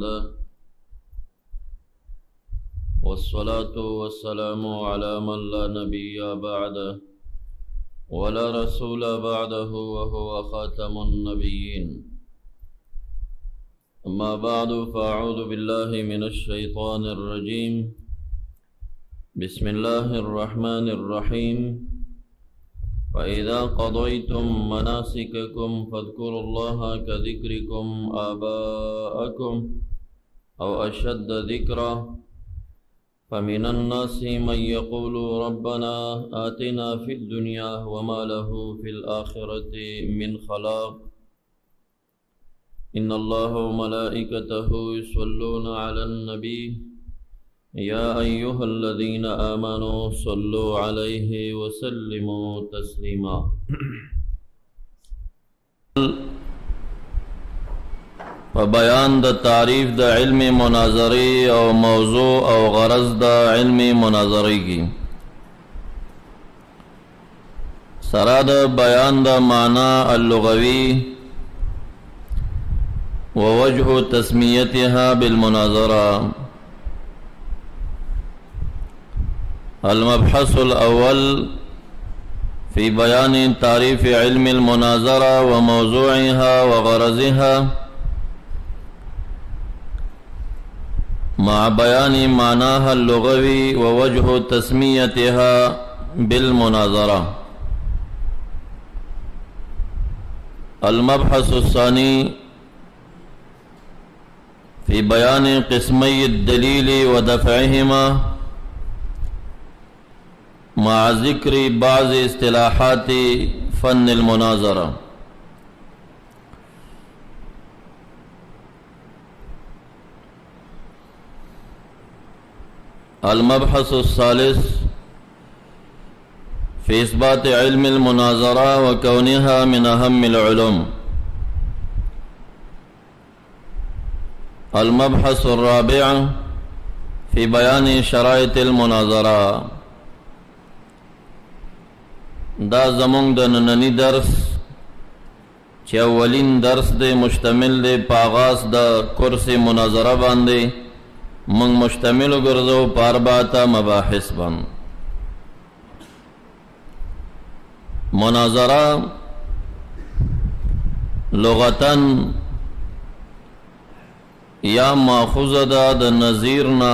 وحده والصلاة والسلام على من لا نبي بعده ولا رسول بعده وهو خاتم النبيين. أما بعد فأعوذ بالله من الشيطان الرجيم. بسم الله الرحمن الرحيم. فإذا قضيتم مناسككم فاذكروا الله كذكركم آباءكم أو أشد ذكرا فمن الناس من يقول ربنا آتنا في الدنيا وما له في الآخرة من خلاق. إن الله وملائكته يصلون على النبي يا أيها الذين آمنوا صلوا عليه وسلموا تسليما. فبيان دا تعریف دا علم مناظری او موضوع او غرض دا علم مناظری کی سرا دا بیان دا معنی اللغوی ووجه تسمیتها بالمناظرہ. المبحث الأول في بيان تعريف علم المناظرة وموضوعها وغرضها مع بيان معناها اللغوي ووجه تسميتها بالمناظرة. المبحث الثاني في بيان قسمي الدليل ودفعهما مع ذکر بعض اصطلاحات فن المناظرہ. المبحث الثالث في إثبات علم المناظرة وكونها من أهم العلوم. المبحث الرابع في بيان شرائط المناظرة. دا زمونږ د نننی درس چې اولین درس دی مشتمل دی په آغاز د کورس مناظره باندې. موږ مشتمل وګرځو په اربعه مباحث باندې. مناظره لغتاً یا ماخوذه ده د نظیر نه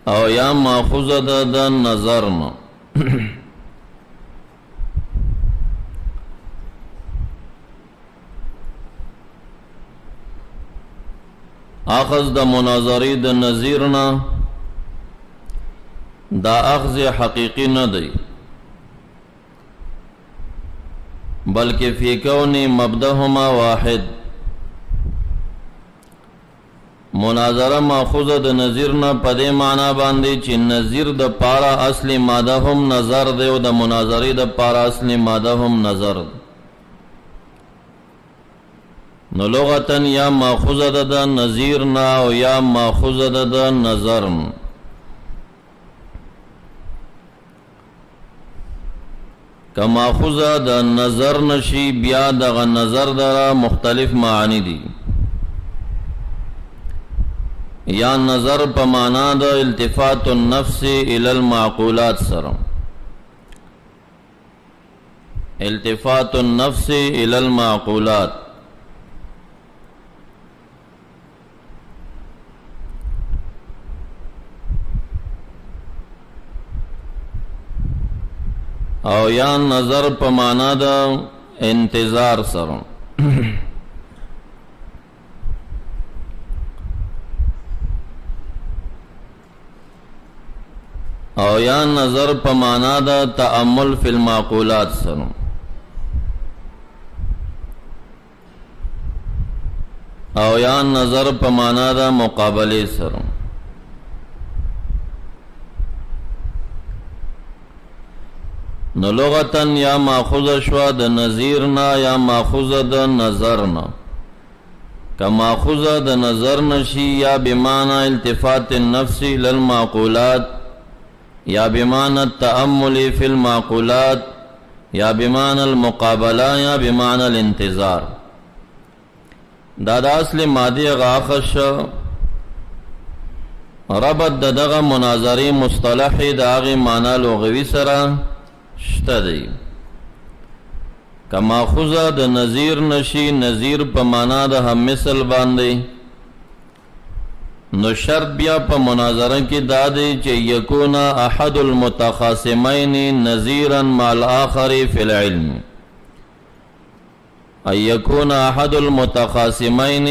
او یا ماخوذه ده د نظر نه. اخذ د مناظری د نظیر نه دا اخذ حقیقی نه دی بلکہ فی کون مبدأهما واحد. مناظره ماخوذه د نظیر نه په دې معنا باندې چې نظیر د پارا اصلی ماده هم نظر دی او د مناظرې د پارا اصلی ماده هم نظر. نو لغتاً یا ماخوذه د نظیر نه او یا ماخوذه د نظر. که ماخوذه د نظر نشي بیا دغه نظر دره مختلف معانی دي. یا نظر پا مانا دا التفات النفس الى المعقولات سر. التفات النفس الى المعقولات او یا نظر پا مانا دا انتظار سر. او یا نظر پا مانا دا تأمل فی المعقولات سر. او یا نظر پا مانا دا مقابلے سر. نو لغتاً یا ماخوذ شوا دا نظیرنا یا ماخوذ دا نظرنا. که ماخوذ دا نظر نشی یا بمانا التفات النفس للمعقولات یا بمعنى التأمل في المعقولات یا بمعنى المقابلة یا بمعنى الانتظار. دا د اصل مادی غاخش ربط دغه مناظری مصطلح د هغه معنا لغوي سره شته دی. کما خوزه د نظیر نشي، نظیر په معنا د هم مثل باندې، نو شرط بیا په مناظره کې دا دی چې یکون احد المتخاصمین نظیرا مع الاخر فی العلم، ای یکون احد المتخاصمین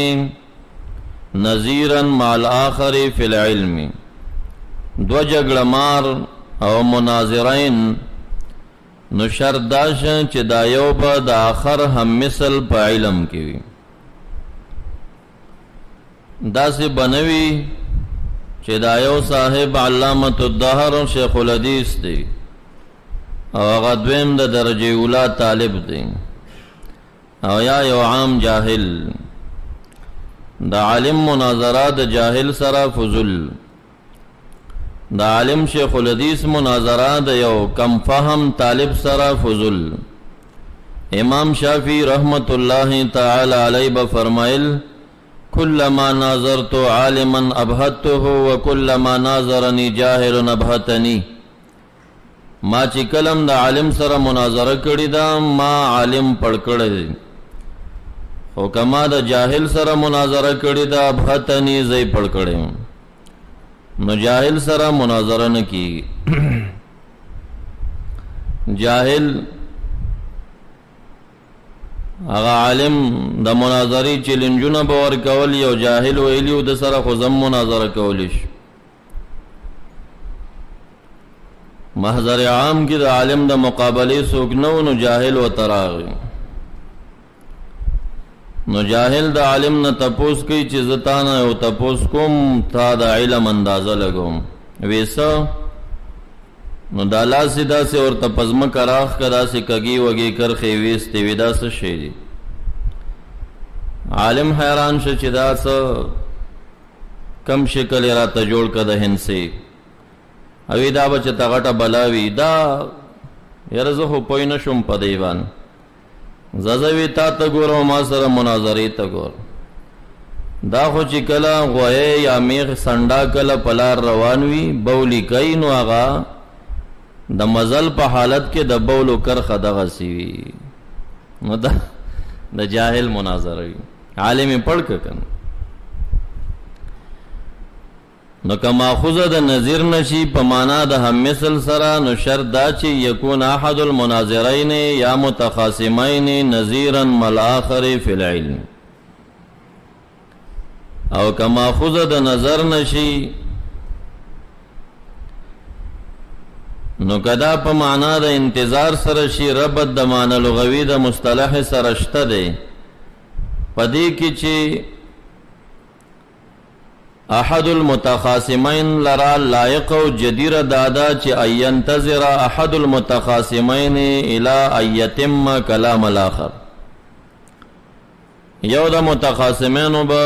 نظیرا مع الاخر فی العلم. دو جګړه مار او مناظرین نو شرط دا شه چې دا یو به د آخر هم مثل په علم کې وي. داسې بنوي چې دا یو صاحب علامة الدهر شیخ الحدیث دی او هغه دویم د درجه اولی طالب دی، او یا یو عام جاهل. دا عالم مناظرات جاهل سره فضل، دا عالم شیخ الحدیث مناظرات یو کم فهم طالب سره فضل. امام شافعی رحمت اللہ تعالی علیہ بفرمائل کلما ناظرت عالما ابهته وکلما ناظرنی جاهل ابهتنی. ما چې کلم د عالم سره مناظره کړی دا ما عالم پړ کړی، او کما د جاهل سره مناظره کړی دا ابهتنی زئی پړ کړی. نو جاهل سره مناظره نه کی. جاهل هغه عالم د مناظری چیلنجونه باور کول، یو جاهل ویلیو د سره خو زم مناظره کولیش. محضر عام کې د عالم د مقابله څوک نو، نو جاهل و تراغ. نو جاهل د عالم نه تپوس کوي چې زتانه او تپوس کوم تا د علم اندازه لګوم ویسا. نو دا لاسی دا سے اور تپزم کراخ کدا سے کگی وگی کرخی ویستی ویدا سے شیدی. عالم حیران شو چې دا سا کم شکل را تجوڑ کده هنسی اوی دا بچتا غٹا بلاوی دا یرزخو پوی نشم پا دیوان زازوی تا تا گور و ما سر مناظری تا گور. دا خو چې کلا غوی یا میخ سنڈا کلا پلار روانوی بولی کئی نو آغا د مزل په حالت کې د بولو کرخه دغه سیوی. نو د جاهل مناظره وی عالم پړ کن. نو کما خوزه د نظیر نشي په معنا د هم مثل سره، نو شرط دا چې یکون احد المناظرین یا متخاصمین نظیرا مل آخر فی العلم. او کما خوزه د نظر نشي نو کدا په معنا د انتظار سره شي ربط د معنا لغوي د مصطلح سره شته دی. پدې کې چې احد المتخاصمین لرا لائق او جدیر دادا چې اينتظر احد المتخاصمین الى ايتم کلام الاخر. یو د متخاصمینو به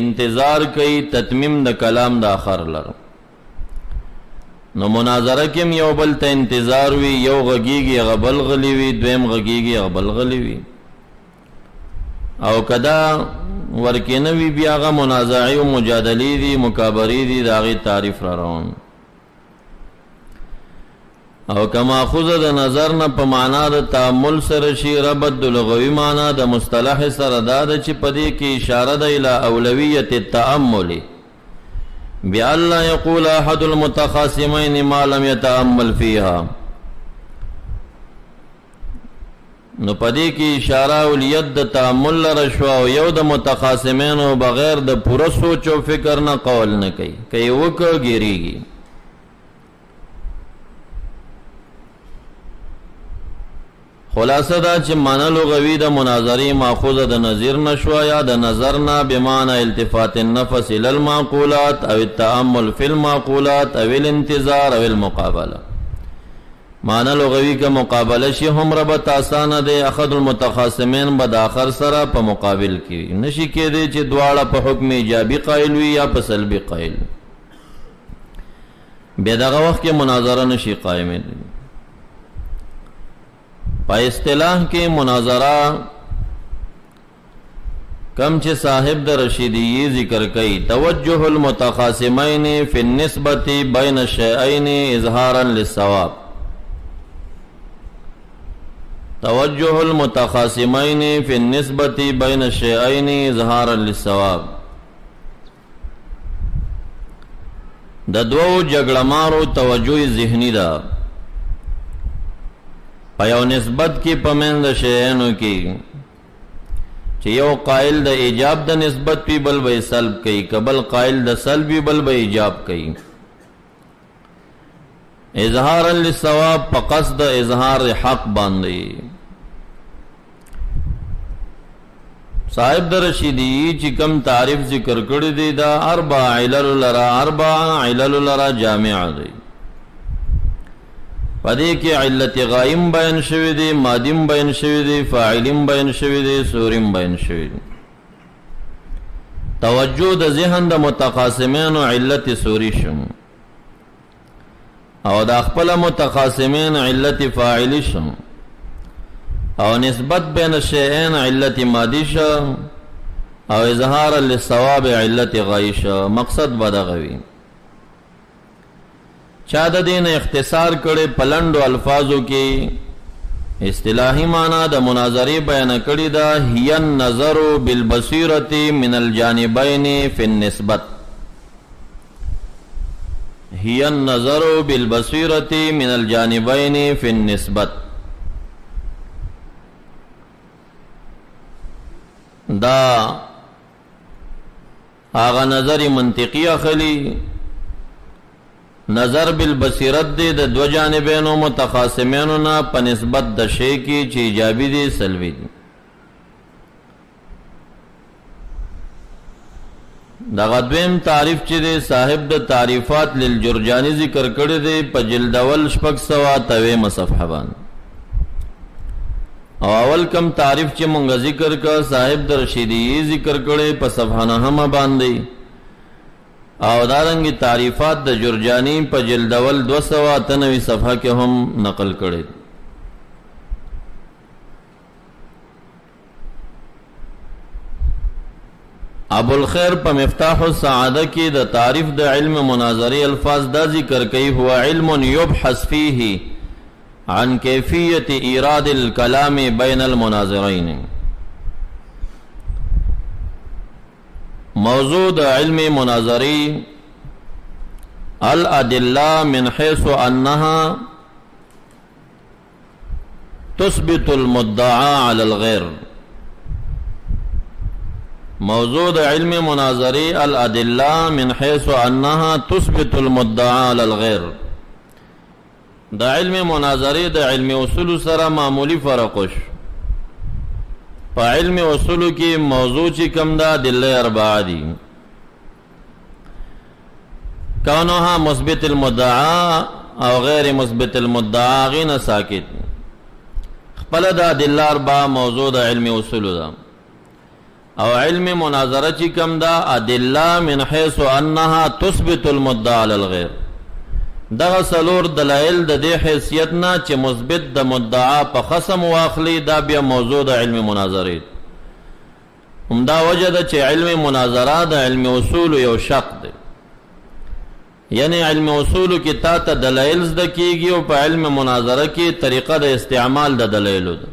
انتظار کوي تتمیم د کلام د آخر لر. نو مناظره کم یو بل ته انتظار وی، یو غگیگی غبل غلی وی، دویم غگیگی غبل غلی وی. او کدا ورکنوی بیاغا منازعی و مجادلی دی مکابری دی داغی تعریف را روان. او کما خوزه د نظر نه په معنا د تأمل سره شي ربط د لغوي معنا د مصطلح سره دا د چې پدې کې اشاره ده الی اولویت التأمل بأن لا يقول احد المتخاصمين ما لم يتأمل فيها. نو پدې کې اشاره اولیت د تأمل لره شو، او یو د متخاصمینو بغیر د پوره سوچ او فکر نه قول نه کوي، کوي وکړه ګیریږي. خلاصه دا چې معنا لغوي د مناظرې ماخوذه د نظیر نشو یا د نظر نه بمعنى التفات النفس الى المعقولات او التأمل في المعقولات او الانتظار او المقابله. معنا لغوی کا مقابله شي هم ربط آسان ده، اخذ المتخاصمین بد آخر سره په مقابل کې نشي کېدی چې دواړه په حکم ایجابي قائل وي یا په سلبي قائل. بیا دغه وخت کې مناظره نشي قائمه. په اصطلاح کې مناظره کم چې صاحب د رشیدی ذکر کوي توجه المتخاصمین فی النسبت بین الشیئین اظهارا للصواب. توجه المتخاصمین فی النسبت بین الشیئین اظهارا للصواب. د دوو جګړمارو توجه ذهنی ده په یو نسبت کې په منځ د شیانو کې چې یو قائل د ایجاب د نسبت پی بل به سلب کوي، کبل قائل د سلب بل به ایجاب کوي. اظهارا للصواب په قصد اظهار حق باندې. صاحب در رشیدی چې کم تعریف ذکر کړی دی دا اربع علل لرا جامع دی. پدې کې علت غائم بیان شوی دی، مادیم بیان شوی دی، فاعلیم بیان شوی دی، سوریم بیان شوی دی. توجه د ذهن د متخاصمین او علت سوری شم او د خپل متخاصمین علت فاعلی شم او نسبت بین الشیئین علت مادی شم او اظهار للصواب علت غائی شم. مقصد بدغوی چا د دین اختصار کړي پلندو الفاظو کې اصطلاحی معنی د مناظری بیان کړي دا هی النظر بالبصیرة من الجانبین فی النسبت. هی النظر بالبصیرة من الجانبین فی النسبت. دا آغا نظر منطقی اخلی نظر بالبصیرت دی د دو جانبینو متخاصمینو نا په نسبت د شی کی چې ایجابی دی سلبی دی. دغه دویم تعریف چې دی صاحب د تعریفات للجرجانی ذکر کړی دی په جلد اول 623 صفحه باندې. او اول کم تعریف چې مونږ ذکر کا صاحب د رشیدی ذکر کړی په صفحه 9 باندې او دارنگی تعریفات د جرجانی په جلد اول 293 صفحه کې هم نقل کړي. ابو الخیر په مفتاح السعاده کې د تعریف د علم مناظری الفاظ دا ذکر کوي هو علم یبحث فيه عن کیفیت ایراد الکلام بین المناظرین. موضوع د علم مناظری الادلہ من حیث انها تثبت المدعا علی الغیر. موضوع د علم مناظری الادلہ من حیث انها تثبت المدعا علی الغیر. د علم مناظری د علم اصول سره معمولی فرقش. په علم اصول کې موضوع چې کم دا ادله اربعه دي. کونها مثبت المدعا او غیر مثبت المدعا غین ساکت. خپل دا ادله اربعه موضوع د علم اصول ده. او علم مناظره چې کم دا ادله من حيث انها تثبت المدعا علی الغیر. دغه سلور دلائل د دې حیثیت نه چې مثبت د مدعا په خصم واخلي دا بیا موضوع د علم مناظره. همدا وجه ده چې علم مناظره د علم اصول یو شق دی. یعنی علم اصول کې تا ته دلایل زده کیږي او په علم مناظره کې طریقه د استعمال د دلایلو ده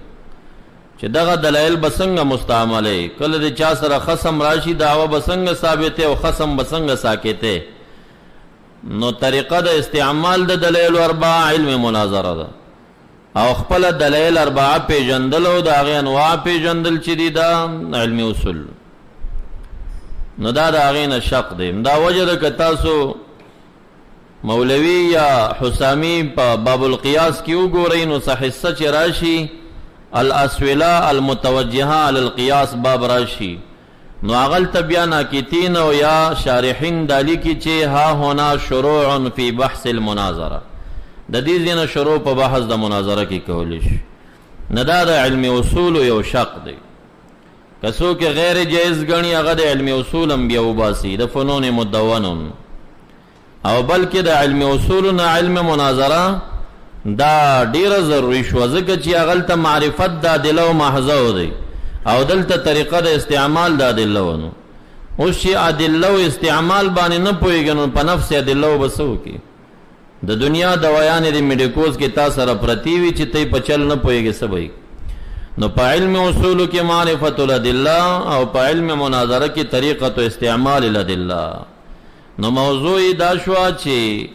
چې دغه دلایل بسنګ مستعمله کله د چا سره خصم راشي دعوه بسنګ ثابته او خصم بسنګ ساکته. نو طریقه د استعمال د دلایل اربعه علم مناظره ده او خپل دلایل اربعه پیژندل او د هغه انواع پیژندل چې دي دا علم اصول. نو دا د هغه نشق دی. دا وجه ده که تاسو مولوی یا حسامی په باب القیاس کې وګورئ نو صحیح چې راشي الاسئله المتوجهه علی القیاس باب راشي نو اغل تبیانا کتین او یا شارحین دالی کی چه ها ہونا شروع فی بحث المناظره. د دې دینه شروع په بحث د مناظره کې کولی شي. ندا د علم اصول یو شق دی. کسو کې غیر جایز غنی هغه د علم اصول هم بیا وباسي د فنون مدونن او بلکې د علم اصول نه علم مناظره دا ډیره ضروری شو ځکه چې هغه ته معرفت د دلو محضو دی او دلته طریقه د استعمال د ادله ونو. اوس چې ادله او استعمال باندې نه پوهېږي نو په نفس ادله به څه وکړي؟ د دنیا دوایانې د میډیکوز کې تا سره پرتی وي چې تی په چل نه پوهېږي څه به نو په علم اصولو کې معرفت الادله او په علم مناظره کې طریقه استعمال الادله. نو موضوع دا شوه چې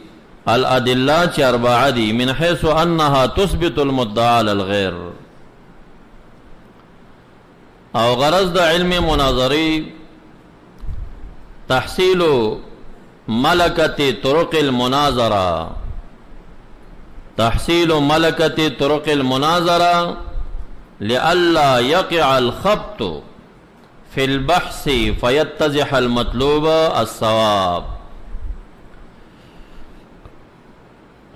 الادله چې اربعه دي من حيث انها تثبت المدعى على الغير. او غرض د علم مناظری تحصیل ملکة طرق المناظره، تحصیل ملکة طرق المناظره لئلا يقع الخبط في البحث فيتضح المطلوب الصواب.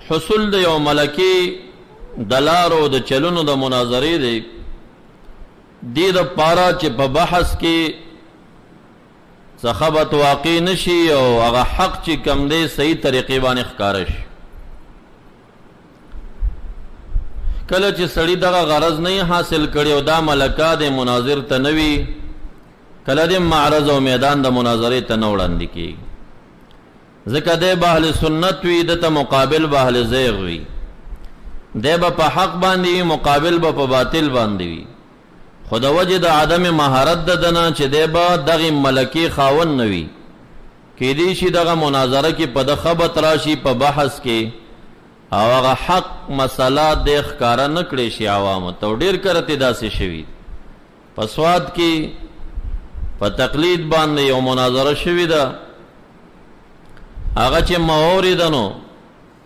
حصول د یو ملکی دلارو د چلونو د مناظرې دی دی د پارا چې په بحث کې خبط واقع نشي او هغه حق چې کم دی صحیح طریقې باندې ښکاره شي. کله چې سړی دغه غرض نه حاصل کړي او دا ملکه د مناظر ته نه وي، کله د معرض او میدان د مناظرې ته نه وړاندې کېږي، ځکه دی به اهل سنت وي، د ته مقابل به اهل زیغ وي، دی به په حق باندې وي، مقابل به په باطل باندې وي. خو د وجې د عدم مهارت د دنه چې دی به دغې ملکې خاون نه وي، کیدی شي دغه مناظره کې په د خبط راشي په بحث کې او هغه حق مسله د ښکاره نه کړی شي عوامو ته. ډېر کرتې داسې شوي په سواد کې په تقلید باندې یو مناظره شوې ده، هغه چې مواورده نو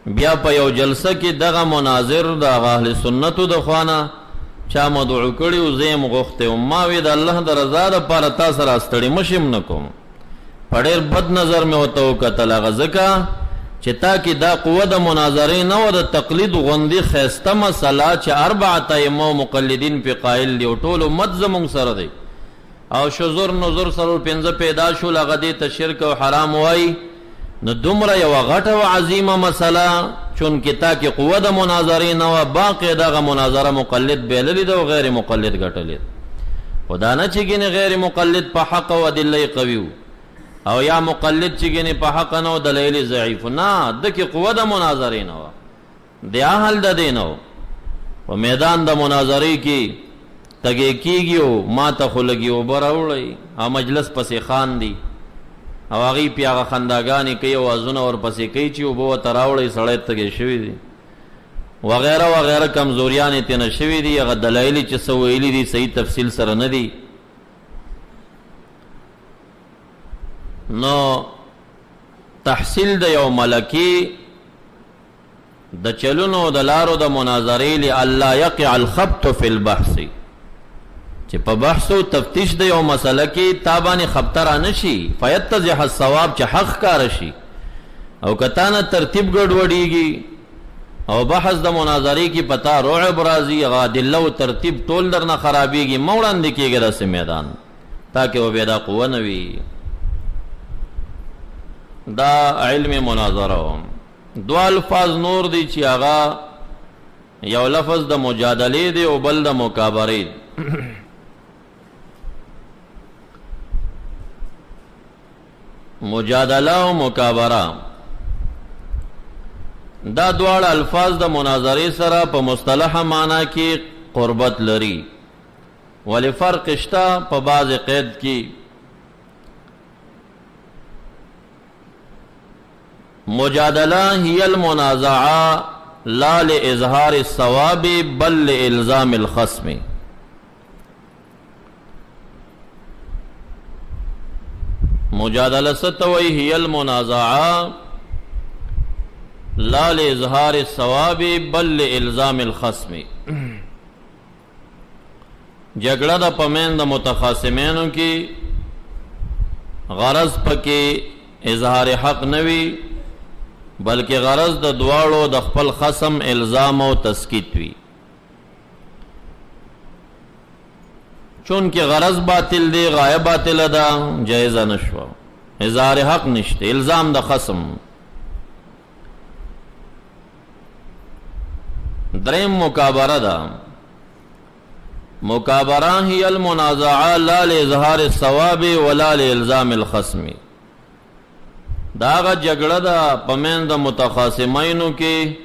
بیا په یو جلسه کې دغه مناظر د اهل سنتو د خوانه چا مدعو کړي او زه یې غوښتی وم. ما وی د الله د رضا دپاره تا سره ستړي مشم نه کوم. په ډېر بد نظر مې ورته وکتل، هغه ځکه چې تا کې دا قوه د مناظرې نه وه، د تقلید غوندې ښایسته مسله چې اربعه ائمه مقلدین پې قایل دي او ټول امت زمونږ سره دی او شذور نظر څلور پنځه پیدا شول، هغه دې ته شرک او حرام وایي. نو دومره یوه غټه او عظیمه مسله چونکې تا کې قوه د مناظرې نه وه، باقی دغه مناظره مقلد بایللې ده او غیر مقلد ګټلې ده. خو دا نه چې ګینې غیر مقلد په حق او ادله قوي و او یا مقلد چې ګینې په حق نه و دلیل ضعیف، نه ده کې قوه د مناظرې نه وه، د اهل د دې نه و. په میدان د مناظرې کې تګې کېږي او ما ته خو لږې اوبه راوړئ او مجلس پسې خاندي او هغې پې هغه خنداګانې کوي او وازونه ورپسې کوي چې اوبه ورته راوړئ، سړی تږی شوي دي وغیره وغیره کمزوریانې تېنه شوي دي، هغه دلایل چې څه ویلي دي صحیح تفصیل سره نه دي. نو تحصیل د یو ملکی د چلونو د لارو د مناظرې لئلا یقع الخبط فی البحث، چې په بحث او تفتیش د یو مسله کې تا باندې خبطه را نشي، فیتضح الصواب چې حق ښکاره شي. او که تا نه ترتیب ګډوډېږي او بحث د مناظرې کې پتا رعب راځي، هغه ادله او ترتیب ټول درنه خرابېږي، مه وړاندې کېږي داسې میدان تاکې و بیا دا قوه نه وي. دا علم مناظره. دو الفاظ نور دی چې هغه یو لفظ د مجادلې دی او بل د مکابرې. مجادله او مکابره دا دواړه الفاظ د مناظرې سره په مصطلح معنا کې قربت لري، ولی فرق شته په بعض قید کې. مجادله هي المنازعه لا لاظهار الصواب بل لالزام الخصم. مجادله ستوي هي المنازعه لا لاظهار الصواب بل لالزام الخصم. جګړه د پمن د متخاصمینو کې غرض پکې اظهار حق نوي بلکې غرض د دواړو د خپل خصم الزام او تسکیت وي. چون کې غرض باطل دی، غایه باطل ده، جایزه نشوه، اظهار حق نشته، الزام د خصم. دریم مکابره ده. مکابرہ ہی المنازعہ لا لإظہار الصواب ولا لإلزام الخصم. داغا جگڑا دا پمین دا متخاصمینو کی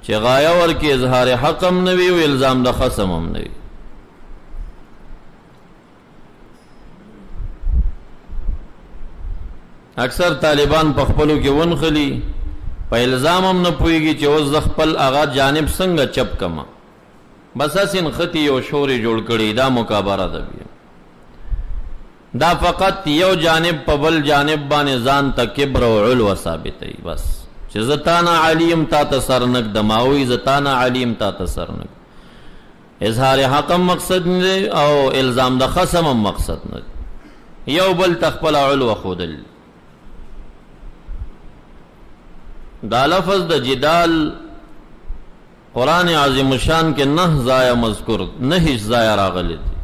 چه غایه ورکی اظہار حق هم نوی و الزام دا خصم هم نوی. اکثر طالبان پخپلو کی ونخلی پا الزام هم نپویگی چه وز خپل آغا جانب سنگ چپ کما بس اسن خطی و شوری جوڑ کری دا مکابرہ دا بیم. دا فقط یو جانب پا بل جانب بان زان تا کبر و علو ثابت ہے بس چه زتانا علیم تا تسرنک دماوی زتانا علیم تا تسرنک. اظہار حقم مقصد ندے او الزام دا خصم مقصد ندے. یو بل تخپل علو خودل. دا لفظ دا جدال قرآن عظیم شان کے نہ زایا مذکر نہ زایا راغلی دی.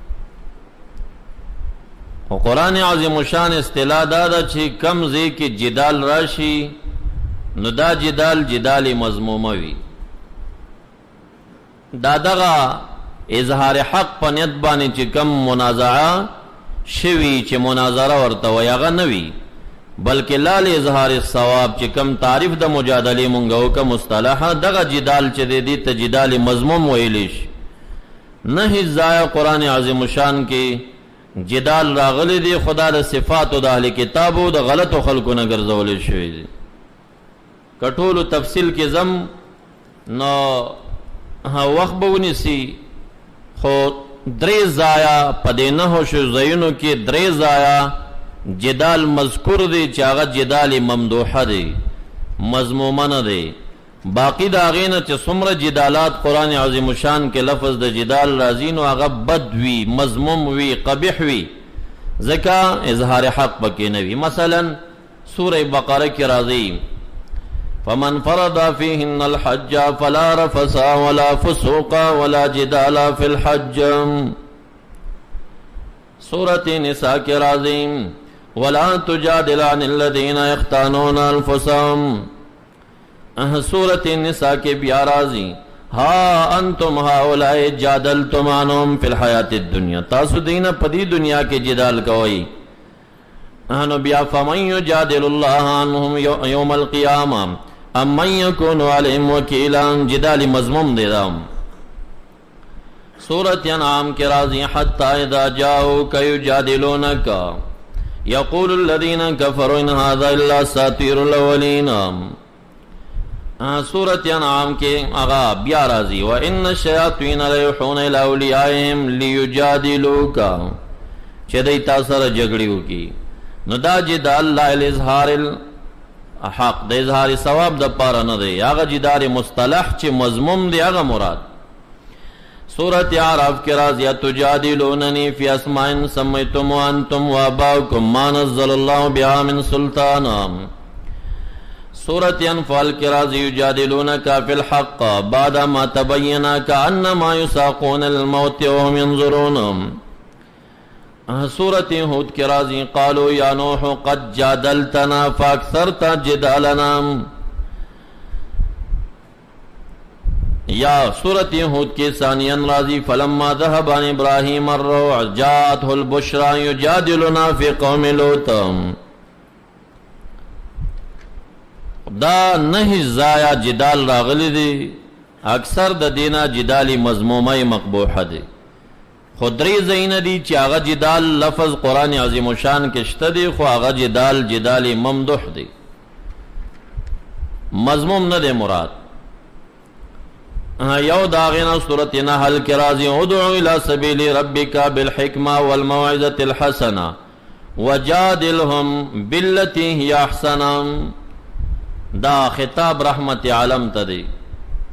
و قرآن عظیم شان اصطلاح دادا چی کم زی کی جدال راشی نو دا جدال جدال مضموموی. دادغا اظہار حق پا نیت بانی چی کم منازعہ شوی چی مناظرہ ورطا ویاغا نوی بلکہ لال اظہار الثواب چی کم تعریف دا مجادلی منگو کا مصطلحہ دغا جدال چی دے دی تا جدال مضموم ویلیش. نہ زایا قرآن عظیم شان کی جدال راغلی دی خدا دا صفات دا اہل کتابو دا غلط و خلقو نگر زولی شوی دی. کٹول تفصیل کے زم نو وقت بونی سی خو دری زایا پدے نحو شو زینو کی دری زایا جدال مذکر دی چاگا جدال ممدوحہ دی مضمومن دی. باقی دا غین چا سمر جدالات قرآن عظیم شان کے لفظ دا جدال رازین و آغا بد وی مضموم وی قبح وی ذکا اظہار حق بکی نوی. مثلا سورہ بقرہ کی رازی فمن فرض فیہن الحج فلا رفسا ولا فسوقا ولا جدالا فی الحج. سورة نساء کے رازی ولا تجادل عن الذین یختانون انفسهم. سورة النساء کے بیارازی ہا انتم ہاولائی جادلتم عنہم فی الحیات الدنیا. تاسو دینا پدی دنیا کے جدال کوئی انو بیا فمن یجادل اللہ عنہم یوم القیامہ ام من یکون علیہم وکیلا جدال مضموم دیدام. سورة انعام کے رازی حتی اذا جاؤک یجادلونک یقول الذین کفروا ان هذا الا اساطیر الاولین. سورة انعام کے آغا بیا رازی وَإِنَّ الشَّيَاطِينَ لَيُوحُونَ إِلَىٰ أَوْلِيَائِهِمْ لِيُجَادِلُوكَ چه دی تاثر جگڑیو کی. نو دا جدال لا اظہار الحق دا اظہار ثواب دا پارا ندے آغا جدار مصطلح چه مضموم دی آغا مراد. سورة اعراف کے رازی تجادلوننی فی اسماء سمیتم وانتم وآباؤکم ما نزل اللہ بها من سلطانا. سورة انفال کے رازی یجادلونکا فی الحق بعد ما تبینا کانما یساقون الموت وهم ينظرون. سورة ہود کے رازی قالوا یا نوح قد جادلتنا فاکثرت جدالنا. یا سورة ہود کے ثانیا رازی فلما ذهب عن ابراہیم الروع جاءته البشرى یجادلنا فی قوم لوط. دا نہ زایا جدال راغلی دی اکثر دا دینا جدالی مضمومہ مقبوحہ دی. خودری زین دی چی آغا جدال لفظ قرآن عظیم و شان کشت دی خو آغا جدال جدالی ممدوح دی مضموم ندے مراد. یو داغینا صورت نحل کے رازی ادعو الى سبیل ربکا بالحکمہ والموعظۃ الحسنہ وجادلہم باللتی ہی احسنہ. دا خطاب رحمت عالم تا دی.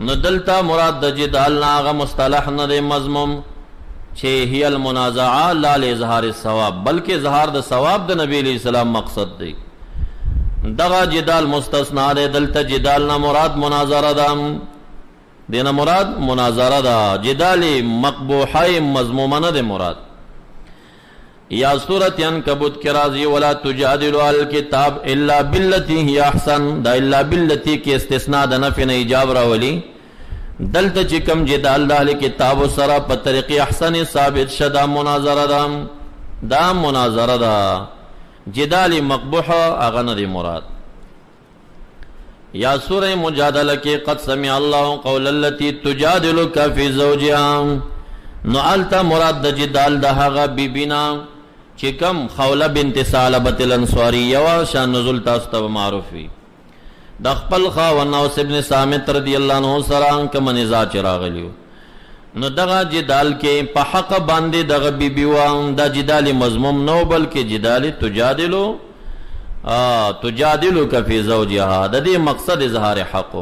نو دلتا مراد دا جدالنا آغا مصطلح ندے مضموم چھے ہی المنازعہ لا لإظہار الثواب بلکہ اظہار دا ثواب دا نبی علیہ السلام مقصد دی. دغا جدال مستثنا دے دلتا جدالنا مراد مناظرہ دا دینا مراد مناظرہ دا جدالی مقبوحی مضمومن دے مراد. یا سورة عنکبوت کے رازی ولا تجادلوا الکتاب الا باللتی ہی احسن. دا الا باللتی کی استثناء دا نفی ایجاب راولی دلته چې کوم جدال د اهل کتاب سره په طریقې احسن ثابت شدا مناظره دا مناظره ده، جدال مقبوح هغه نه دی مراد. یا سورہ مجادلہ کے قد سمع اللہ قول التي تجادلك فی زوجها، نو التا مراد د جدال د هغه بیبینا چې کوم خوله بنت ثعلبة الانصاریه وا شان نزول تاسو ته معروف وي، د خپل خاوند اوس ابن صامت رضی الله عنه سره کوم نزاع چراغلیو، نو دغه جدال کې په حق باندې دغه بیبي وا د جدال مضموم نو بلکې جدال تجادلک فی زوجها، د دې مقصد اظهار حق.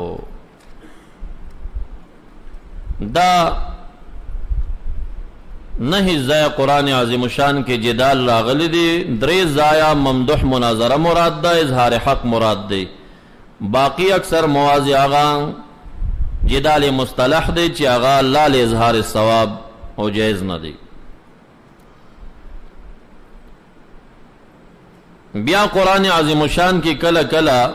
دا نهی ځای قرآن عظیم شان کې جدال راغلی دی، درې ځایه ممدوح مناظره مراد ده، اظهار حق مراد دی، باقی اکثر مواضع آغا جدال مصطلح دی چې آغا لا اظهار الثواب او جائز نه دی. بیا قرآن عظیم شان کی کله کله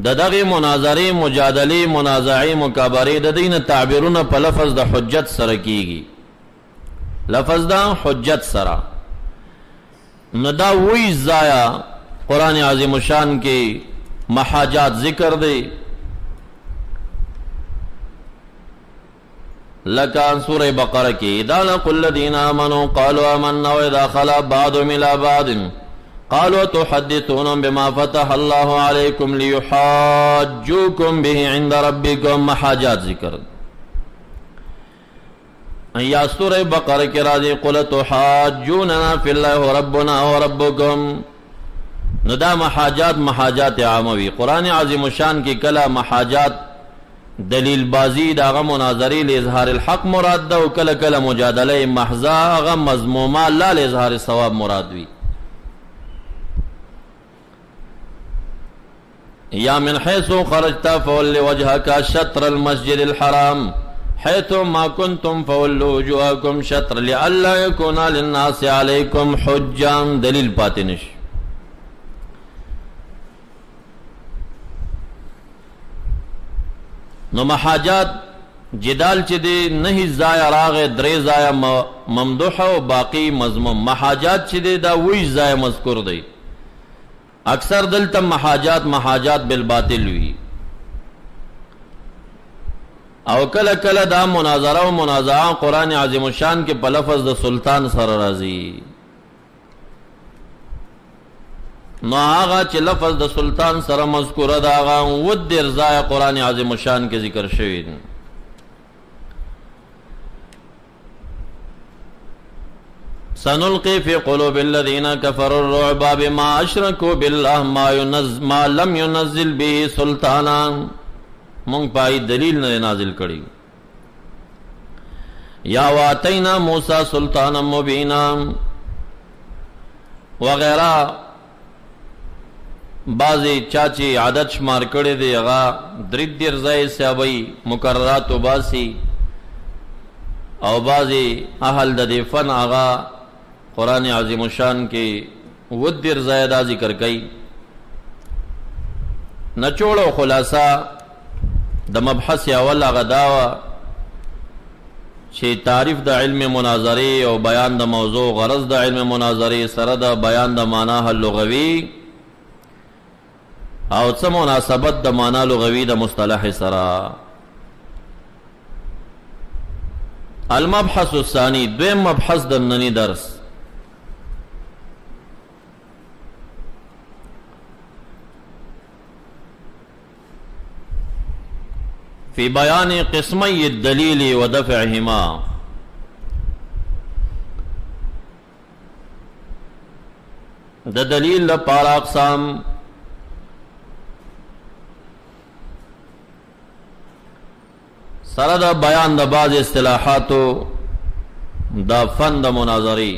د دغه مناظره مجادله منازعه مکابره د دین تعبیرونه په لفظ د حجت سره کیږي، لفظ د حجت سره، نو دا وی ضایع قرآن عظیم شان کی محاجات ذکر دی، لکان سورہ بقرہ کی اذا لقوا الذین آمنوا قالوا آمنا واذا خلا بعضهم الى بعض قالوا تحدثونهم بما فتح الله عليكم ليحاجوكم به عند ربكم، محاجات ذکر. یا سورہ بقرہ کی راضی قل تحاجوننا فی اللہ ربنا وربکم، نو دا محاجات عاموی. قرآن عظیم شان کی کلا محاجات دلیل بازی داغا مناظری لإظہار الحق مراد دا، و کلا کلا مجادلہ محضا آغا مضموما لا لإظہار ثواب مراد وی. یا من حیث خرجتا فول وجهک شطر المسجد الحرام حیث ما کنتم فولوا وجوهکم شطر لئلا یکون للناس علیکم حجا، دلیل پاتنش. نو محاجات جدال چې دی نهی ضایع راغې درې ضایع ممدوح او باقی مضموم، محاجات چې دی دا وی ضایع مذکور دی، اکثر دلته محاجات بالباطل وی، او کله کله دا مناظره او منازعه قرآن عظیم شان کې په لفظ د سلطان سره راځي، نو آغا چې لفظ د سلطان سره مذکوره دا آغا ود ارزای قرآن عظیم شان کے ذکر شوید. سنلقی فی قلوب الذین کفروا الرعب بما اشرکوا باللہ ما لم ينزل به سلطانا، مونگ پائی دلیل نے نازل کری. یا واتینا موسیٰ سلطانا مبینا وغیرہ، بعضی چاچی عادت شمار کړي دی هغه درې دیر ځای سیابی مقررات و باسی، او بعضی اهل د دې فن هغه قرآن عظیم شان کې ود دیر ځای دا ذکر کوي. نچوړ او خلاصہ د مبحث اول هغه دا چې تعریف د علم مناظره او بیان د موضوع، غرض د علم مناظره سره د بیان د معنی لغوي او څه مناسبت د معنا لغوي د مصطلح سره. المبحث الثاني، دویم مبحث د نننی درس، فی بیان قسمی الدلیل و دفعهما. د دلیل لپاره اقسام، سره دا بیان د بعض اصطلاحاتو دا فن د مناظری.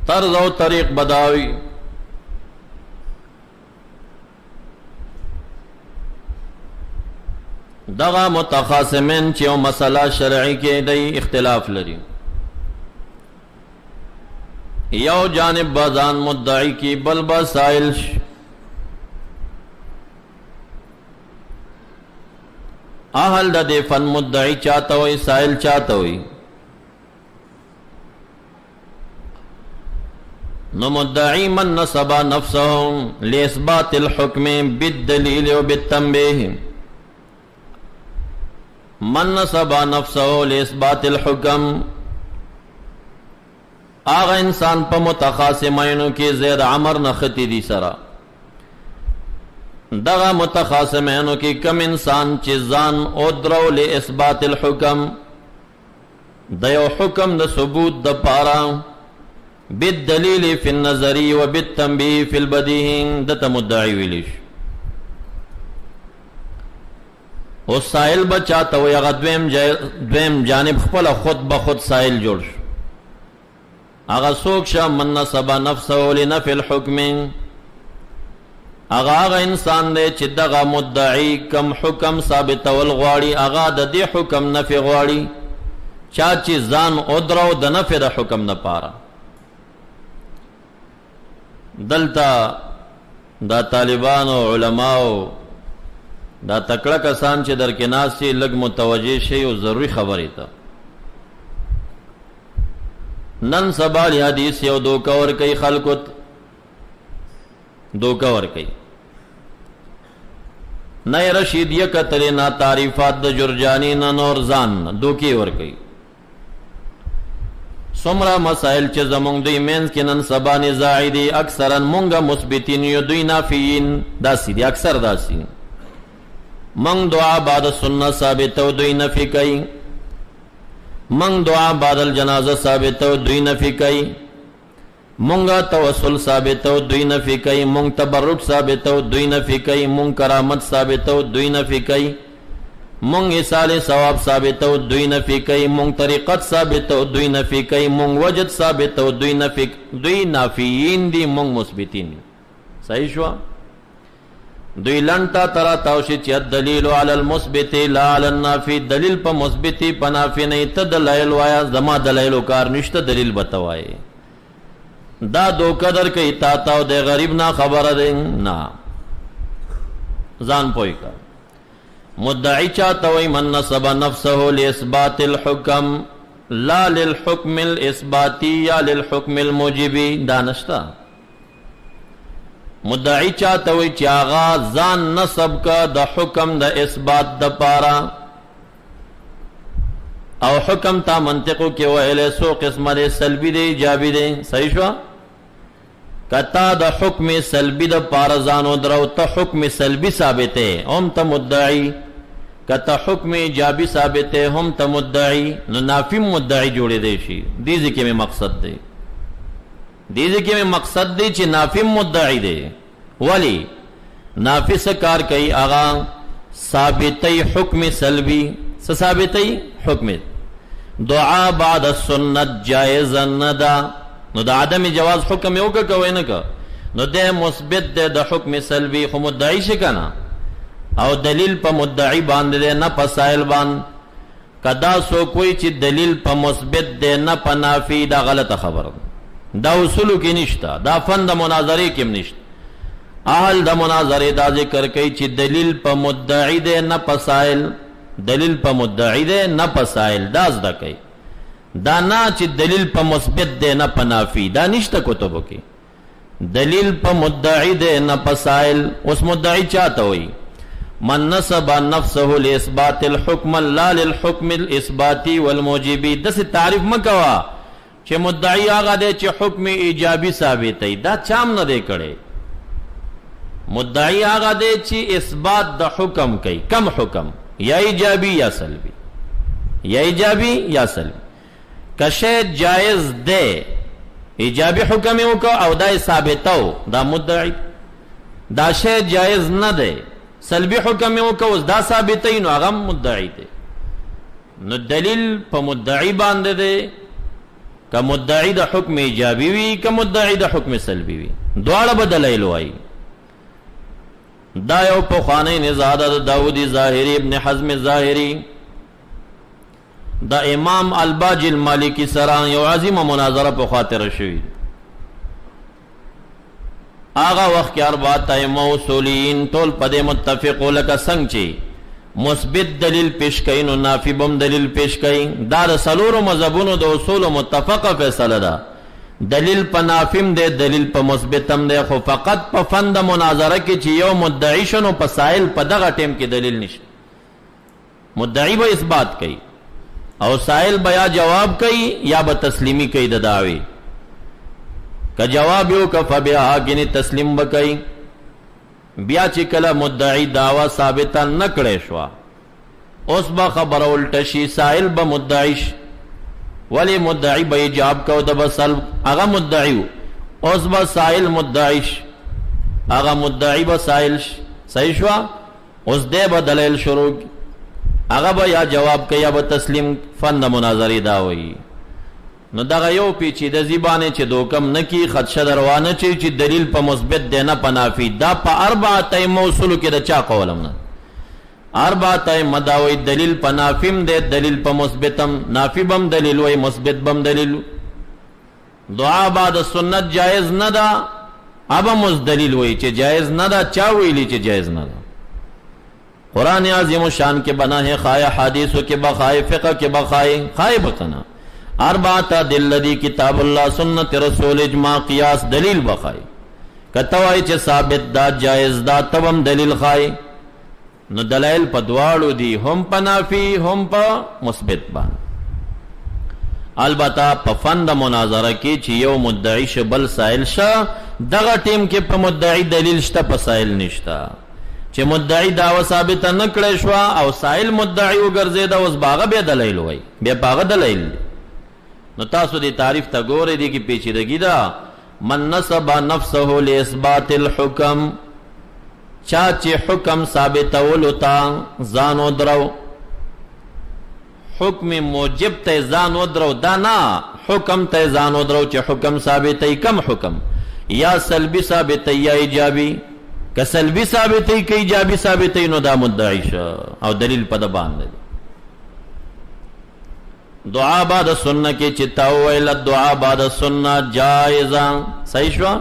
طرز او طریق بداوی، دغه متخاصمین چې یو مسله شرعي کې دی اختلاف لري، یو جانب بازان مدعی کی بل با سائل اہل دا دے فن مدعی چاہتا ہوئی سائل چاہتا ہوئی نو مدعی من نصبا نفسه لإثبات الحکم بالدلیل و بالتنبیہ من نصبا نفسه لإثبات الحکم آغا انسان پا متخاصمینو کی زید عمر نخطی دی سرا دغا متخاصمینو کی کم انسان چیزان ادرو لإثبات الحکم دیو حکم دا ثبوت دا پارا بالدلیل فی النظری و بالتنبیہ فی البدیہ دتا مدعی ویلیش او سائل بچاتا ہوئی اگا دویم جانب خپل خود بخود سائل جوڑ شو اگا سوکشا من نصبا نفسه لنفی الحکم اگا انسان دے چی دغا مدعی کم حکم ثابت والغواری اگا دا دی حکم نفی غواری چاچی زان ادرو دا نفی دا حکم نپارا دلتا دا طالبان و علماء دا تکڑا کسان چی در کناسی لگ متوجہ شئی و ضروری خبری تا نن سبالی حدیث یو دوکور کئی خلقت دوکور کئی نئے رشید یکتری نا تعریفات دا جرجانی نا نورزان دوکی ور کئی سمرا مسائل چه زمونگ دوی مینز کی نن سبا نزاعی دی اکثرا مونگا مثبتین یو دوی نافیین داسی دی اکثر داسی منگ دعا بعد سنت ثابتو دوی نفی کئی منگ دعا بعد الجنازہ ثابتو دوی نفی کئی منگا توسل ثابتو دوی نفی کئی منگ تبرک ثابتو دوی نفی کئی منگ کرامت ثابتو دوی نفی کئی منگ اصال ثواب ثابتو دوی نفی کئی منگ طریقت ثابتو دوی نفی کئی منگ وجد ثابتو دوی نافیین دی منگ مثبتین دی صحیح شوا دوی لنٹا ترا تاوشی چی الدلیل علی المثبت لا علی النافی دلیل پا مثبتی پا نافی نہیں تا دلائل وایا زما دلائلو کار نشتا دلیل بتوائے دا دو قدر کئی تاتاو دے غریب نا خبر دیں نا زان پوئی کا مدعی چاہتوئی من نصب نفسه لإثبات الحکم لا للحکم الاثباتی یا للحکم الموجبی دانشتا مدعی چاہتوئی چی آغا زان نصب کا دا حکم دا اثبات دا پارا او حکم تا منطقو کی وحلے سو قسم دے سلبی دے ایجابی دے صحیح شوا کتا دا حکم سلبی دا پارا زانو درو تا حکم سلبی ثابتے ہم تا مدعی کتا حکم ایجابی ثابتے ہم تا مدعی نو نافی مدعی جوڑے دے شی دیزی کے میں مقصد دے دیزی کے میں مقصد دے چی نافی مدعی دے ولی نافی سکار کئی آغا ثابتی حکم سلبی ثابتی حکم دعا بعد السنت جائز ندا نو دا عدم جواز حکم یو کا کوئی نکا نو دے مثبت دے دا حکم سلبی خو مدعی شکنا او دلیل پا مدعی باند دے نا پا سائل باند کدا سو کوئی چی دلیل پا مثبت دے نا پا نافی دا غلط خبر دا اصولو کی نشتا دا فن دا مناظری کم نشتا اہل دا مناظری دا ذکر کئی چی دلیل پا مدعی دے نا پا سائل دلیل پا مدعی دے نا پا سائل داز دا کئی دا نا چی دلیل پا مثبت دے نا پا نافی دا نشتا کتبو کی دلیل پا مدعی دے نا پا سائل اس مدعی چاہتا ہوئی من نصب نفسه لإثبات الحکم لا للحکم الاثباتی والموجبی دس تعریف مکوا چی مدعی آگا دے چی حکم ایجابی ثابت ہے دا چام نہ دے کڑے مدعی آگا دے چی اثبات دا حکم کئی کم حکم یا ایجابی یا سلبی یا ایجابی یا سلبی کشے جائز دے ایجابی حکمیوں کا او دا ثابتو دا مدعی دا شے جائز نہ دے سلبی حکمیوں کا اس دا ثابتی نو اغم مدعی دے نو دلیل پا مدعی باندے دے کا مدعی دا حکم ایجابی وی کا مدعی دا حکم سلبی وی دوارا بدلائلو آئی دا یو پا خانه نزادہ دا داودی ظاہری ابن حزم ظاہری دا امام الباج المالکی سران یو عظیم مناظرہ پا خاطر شوی آغا وقت کی اربعۃ ائمہ اصولین ټول پدې متفق لکه څنګه چې مثبت دلیل پیش کړي نو نافی بم دلیل پیش کړي. دا د څلورو مذهبونو د اصول متفقه فیصله ده. دلیل په نافیم دی، دلیل په مثبتم دی، خو فقط په فند مناظره کې چې یو مدعی شنو په سائل په دغه ټیم کې دلیل نشته. مدعی به اثبات کوي او سائل به یا جواب کوي یا به تسلیمی کوي د دعوی. که جواب یو که فبها گنی تسلیم بکئی. بیا چې کله مدعی دعوی ثابته نکړې شو اوس به خبره الټه شي، سائل به مدعی شي. ولی مدعی به ایجاب کو د بسل هغه مدعی اوس به سائل مدعی شي، هغه مدعی به سائل شي. صحیح شو؟ اوس دې به دلیل شروع هغه به یا جواب کوي یا به تسلیم. فن مناظری دا وایي. نو دغه یو پیچیده زبانه چې دوکم نکی خدشه دروانه چې دلیل په مثبت دی نه په نافی. دا په اربعۃ ائمه اصولو کې د چا قولم نه. اربعۃ ائمه دا وایي دلیل په نافیم دی، دلیل په مثبتم. نافی بم دلیل وایي، مثبت بم دلیل. دعا بعد سنت جائز نه ده، اب مزدلیل وایي چې جائز نه ده. چا ویلی چې جائز نه ده؟ قرآن عظیم شان کے بنا ہے، خواہ حدیثوں کے بخائے، فقہ کے بخائے، خواہ بکنا. اربعۃ دلذی کتاب اللہ سنت رسول اجماع قیاس دلیل بخائے. کتوائی چه ثابت دا جائز دا تبم دلیل خائے. نو دلائل پا دوارو دی، هم پا نافی هم پا مثبت بان. البتہ پا فند مناظرہ کی چی یو مدعی شبل سائل شا دغا ٹیم کے پا مدعی دلیل شتا پا سائل نشتا. چې مدعی دعوه ثابته نکړې شو او سائل مدعی وګرځید اوس باغه به دلیل وای، به باغه دلیل. نو تاسو دې تعریف ته ګورئ دي کې پیچیدګي ده. من نسب نفسه لاثبات الحكم، چا چې حکم ثابتولو ته ځان ودرو، حکم موجب ته ځان ودرو، دا نه حکم ته ځان ودرو چې حکم ثابتې. کم حکم؟ یا سلبی ثابتې یا ایجابی. که سلبی ثابتی که ایجابی ثابتی نو دا مدعی شو او دلیل پا دا باندے. دعا بعد سنہ کی چتاو ویل دعا بعد سنہ جائزان. صحیح شو؟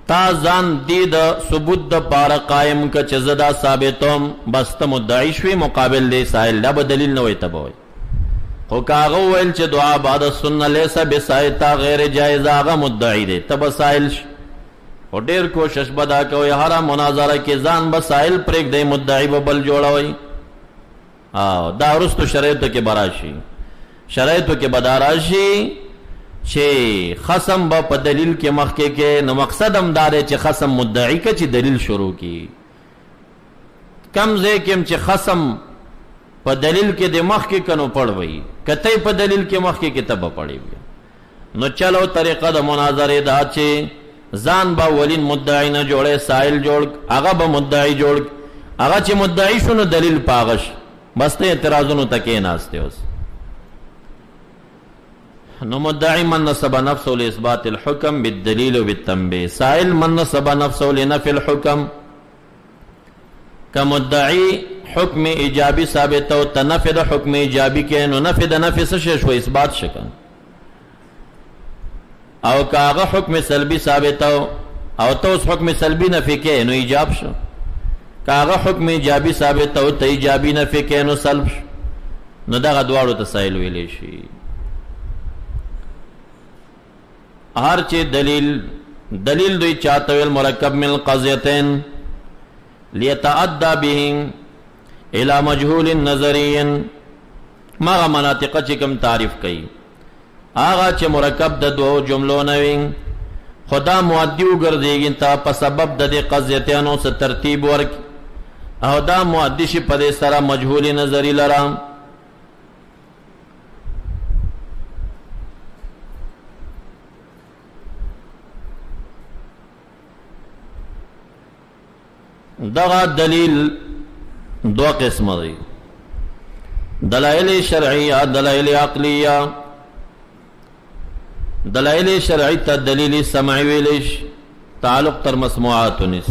تا زان دید ثبوت دا پارا قائم کا چزدہ ثابتوم بس تا مدعی شوی مقابل دے سائل دا با دلیل نوی تبوی. خو کاغو ویل چه دعا بعد سنہ لیسا بسائتا غیر جائز آغا مدعی دے تب سائل شو. اور ډیر کوشش بدا کوي هر مناظره کې ځان بسائل پرېږ دی، مدعی به بل جوړوي. دا ورستو شرایطو کې براشي، شرایطو کې بداراشي چې خصم به په دلیل کې مخکې کې. نو مقصد هم دا دی چې خصم مدعی که چې دلیل شروع کی. کم ځای کې چې خصم په دلیل کې د مخکې کنو پړوي، کته په دلیل کې مخکې کې تب پړي. نو چلو طریقه د مناظره دا چې ځان با ولین مدعی نه جوړه، سائل جوړ، هغه به مدعی جوړ. هغه چې مدعی شونه دلیل پاغش بس ته اعتراضونو تکې ناشته. اوس نو مدعی من نسب نفسه لاثبات الحكم بالدلیل وبالتنبيه، سائل من نسب نفسه لنفي الحكم. کمدعی حکم ایجابی ثابت او تنفی د حکم ایجابی کې نو نفی د نفی څه شو؟ اثبات شکن. او کاغه حکم سلبی ثابت او تو اس حکم سلبی نفی کې نو ایجاب شو. کاغه حکم ایجابی ثابت او ته ایجابی نفی کې نو سلب شو. نو دغه دواړو ته سائل ویلې شي. هر چې دلیل دوی چاته ویل مرکب من القضیتین لیتعدى بهم الى مجهول نظری. ماغه مناطق چې کوم تعریف کړي آغا چه مرکب د دو جملو نوی خدا معدی وګرځيږي تا په سبب د دې قضیتانو سره ترتیب ورک او دا معدی شي په سره مجهول نظری لرام. دغه دلیل دو قسم دی، دلائل شرعیه، دلائل عقلیه. دلائل شرعی تا دلیل سمعی ویلش تعلق تر مسموعات نس.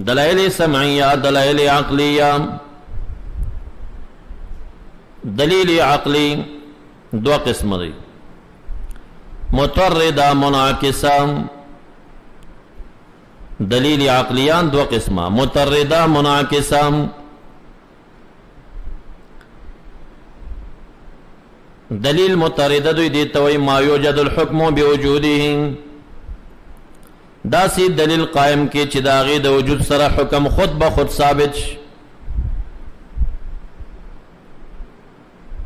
دلائل سمعیہ، دلائل عقلیہ. دلیل عقلی دو قسم دی. مترده منعکسه. دلیل عقلیان دو قسمه، مترده منعکسه. دلیل مترده دوی دیتا وی ما یوجد الحکم بوجوده، دا سی دلیل قائم کی چی داغی دا وجود سره حکم خود بخود ثابت ش،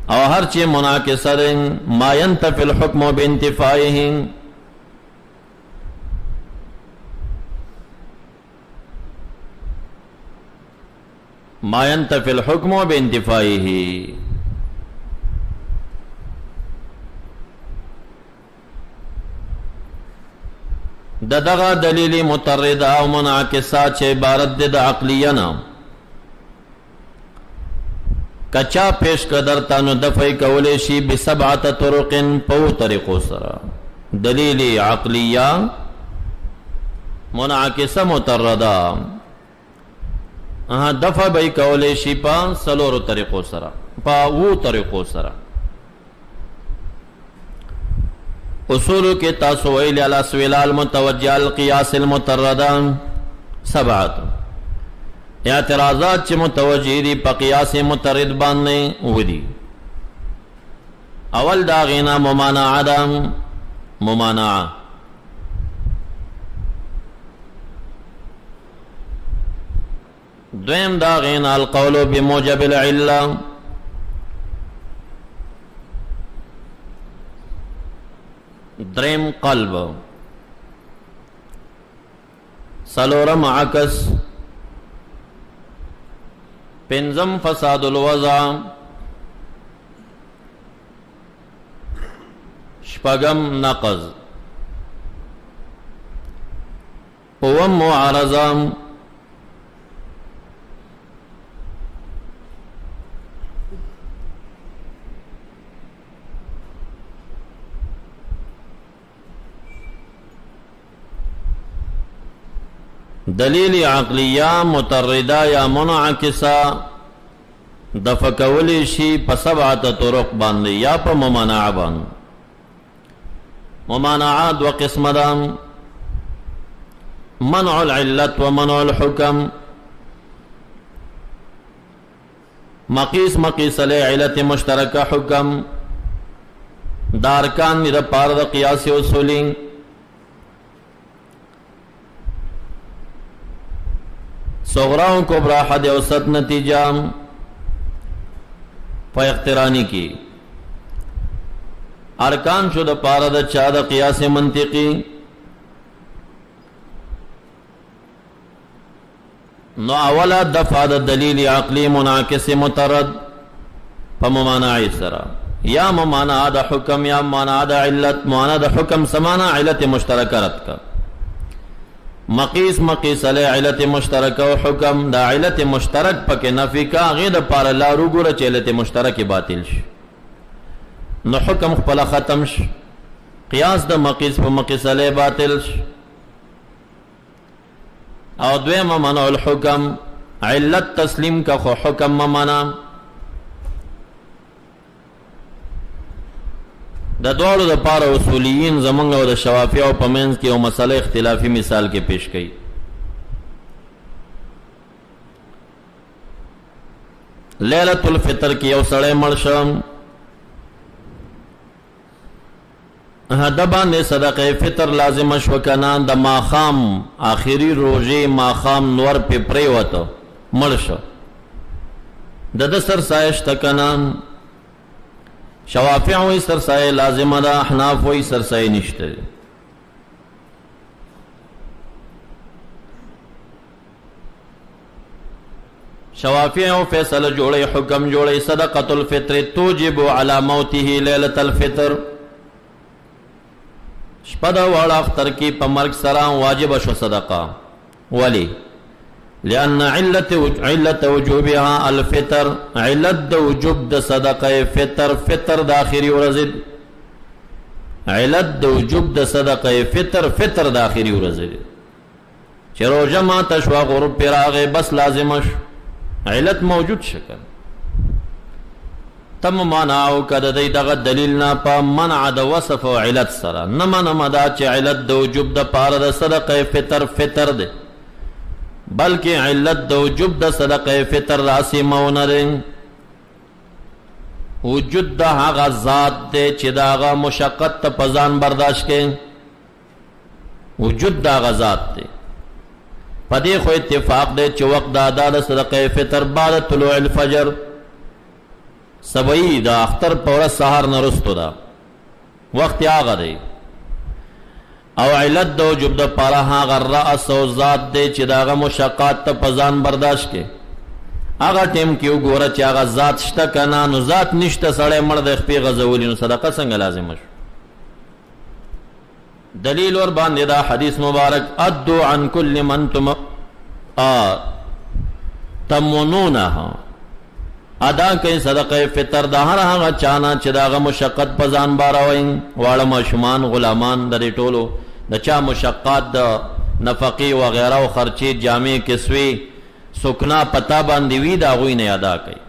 او هر چی منعکسه دن ما ینتفی الحکم بانتفائه، ما ینتفی الحکم بانتفائه. دغه دلیل مترده او منعکسه چې عبارت ده د عقلیه نه، کچا پیش قدر تانو دفعی کولی شي بسبعه طرق پو طریقو سره. دلیل عقلیه منعکسه مترده دفع بی کولی شي پا سلورو طریقو سره، پا وو طریقو سره. اصولو کے تاسویل علی سویلال متوجہ القیاس المتردان سبعت. اعتراضات چی متوجہ دی پا قیاس مترد باننے ودی. اول داغینا ممانعہ دا، ممانعہ. دویم داغینا القول بموجب العلہ. دریم قلب. سلورم عکس. پنزم فساد الوضع. شپگم نقض. اوم معارضہ. دلیل عقلیہ متردہ یا منعکسہ دفع کولی شی پا سبعت طرق باندے یا پا ممانعہ باندے. ممانعہ دو قسم دا، منع العلت و منع الحکم. مقیس مقیس علی علت مشترکہ حکم دارکان دا پارد قیاس اصولی. صغراؤں کبرا حد اوسط نتیجہ پا اقترانی کی. ارکان شد پارد چاد قیاس منطقی. نو اولا دفع دلیل عقلی منعکس مترد پا ممانعی سرا، یا ممانع دا حکم یا ممانع دا علت. ممانع دا حکم سمانا علت مشترکرت کا. مقیس مقیس علی علت مشترک و حکم دا علت مشترک پک نفی کا غید پار لارو گورا چه علت مشترک باطل ش، نو حکم خپلا ختم ش. قیاس دا مقیس پا مقیس علی باطل ش. او دویم منع الحکم علت تسلیم کا خو حکم ممانا. دا دوارو دا پار اصولیین زمانگا و دا شوافیہ و پمینز کی او مسئلہ اختلافی مثال کے پیش کئی. لیلت الفطر کی او سڑے مرشم دبان دے صدقہ فطر لازم شوکنان دا ماخام آخری روزے ماخام نور پہ پریوتا مرش دا سر سائش تکنان. شوافع وی سرسائے لازم دا، احناف وی سرسائے نشتے. شوافع و فیصل جوڑے حکم جوڑے صدقۃ الفطر توجب علی موته لیلۃ الفطر. شپدا والا اختر کی پمرک سران واجب شو صدقہ. ولی لأن علت وجوبها الفطر، علت وجوب د صدقہ فطر، فطر داخری ورزد. علت وجوب د صدقہ فطر، فطر داخری ورزد. چرو جمع تشوا غرب پیراغ بس لازمش علت موجود شکل. تم منعو کد دی دغه دلیل نه په منع د وصف او علت سره نه منم دا چې علت د وجوب د پاره د صدقه فطر دی بلکې علت د وجوب د صدقه فطر راسی مونه دی وجود د هغه ذات دی چې د هغه مشقت ته پزان برداشت کړي وجود د هغه ذات دی پدې خو اتفاق دی چې وقت د ادا د صدقه فطر بعد طلوع الفجر سبعی دا اختر پورا سهار نرستو دا وقت آغا دی او علت دو جب دا پارا آغا رأس و ذات دی چی دا آغا مشاقات تا پزان برداشت کے آغا ٹیم کیو گورا چی آغا ذات شتا کنا نو ذات نشتا سڑے مرد اخپی غزولی نو صدقہ سنگ لازم شو دلیل اور باندی دا حدیث مبارک ادو عن کل من تمنونها ادا کئی صدقہ فطر دا ہر هغه چانا چې داغه مشقت پزان باروي واړه ماشومان غلامان د ټولو د چا مشقات د نفقی وغیرہ او خرچی جامع کسوی سکنا پتا باندې وی دا غوی نه ادا کئی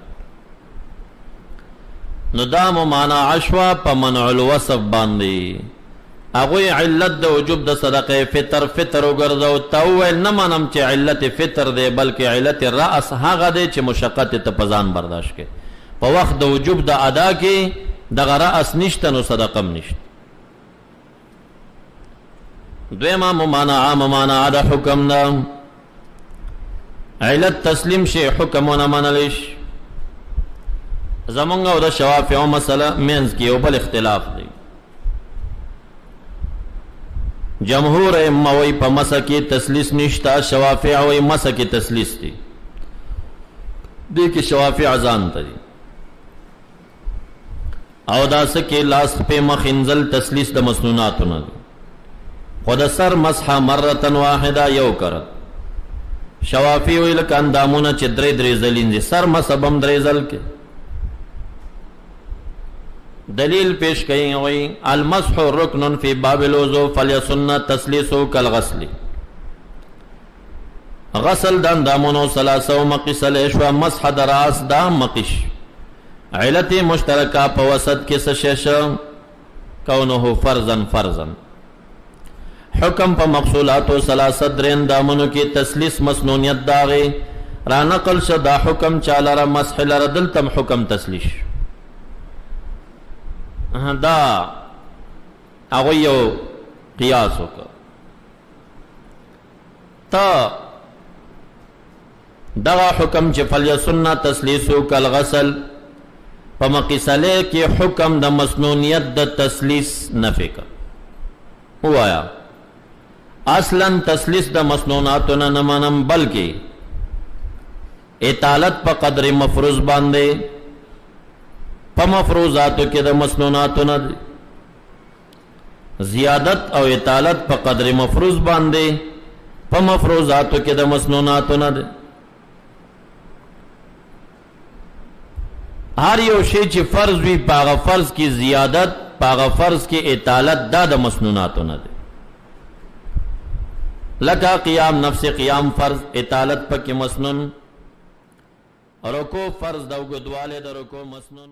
نو دا معنا عشوا په منع الوصف باندې اغوی علت د وجوب د صدقه فطر وګرځو تو نه منم چې علت فطر دی بلکې علت راس هغه دی چې مشقت ته پزان برداشت کې په وخت د وجوب د ادا کې د راس نشته نو صدقه نشته دویمه معنا عام معنا د حکم نه علت تسلیم شي حکمونه منلش زمونږ او د شوافیو مسله مینز کې یو بل اختلاف دی جمهور اموی پا مسا کی تسلیس نشتا شوافع وی مسا کی تسلیس دی دیکھ شوافع ازان تا دی او دا سکی لاس پی مخنزل تسلیس دا مسنوناتو نا دی خود سر مسحا مرتن واحدا یو کرد شوافع وی لکان دامونا چی دری زلین دی سر مسبم دری زل کے دلیل پیش کئی ہوئی المسح رکن فی باب الوضو فلیسن تسلیسو کالغسل غسل دا اندامونو سلاسو مقش سلیشو مسح دراس دا مقش علت مشترکہ پا وسط کی سشش کونہو فرزن حکم پا مقصولاتو سلاست درین دامونو کی تسلیس مسنونیت داغی رانقل شدا حکم چالر مسح لردلتم حکم تسلیش دا اغیو قیاسو کا تا دغا حکم چی فلیسن تسلیسو کالغسل پا مقیسلے کی حکم دا مسنونیت دا تسلیس نفی کا ہوا آیا اصلا تسلیس دا مسنوناتنا نمانم بلکہ اطالت پا قدر مفروض باندے پا مفروضاتو کے دا مسنوناتو نا دی زیادت او اطالت پا قدر مفروض باندے پا مفروضاتو کے دا مسنوناتو نا دی ہر یو شی چی فرض وی پاغا فرض کی زیادت پاغا فرض کی اطالت دا مسنوناتو نا دی لکا قیام نفس قیام فرض اطالت پا کی مسنون رکو فرض دا گدوالے دا رکو مسنون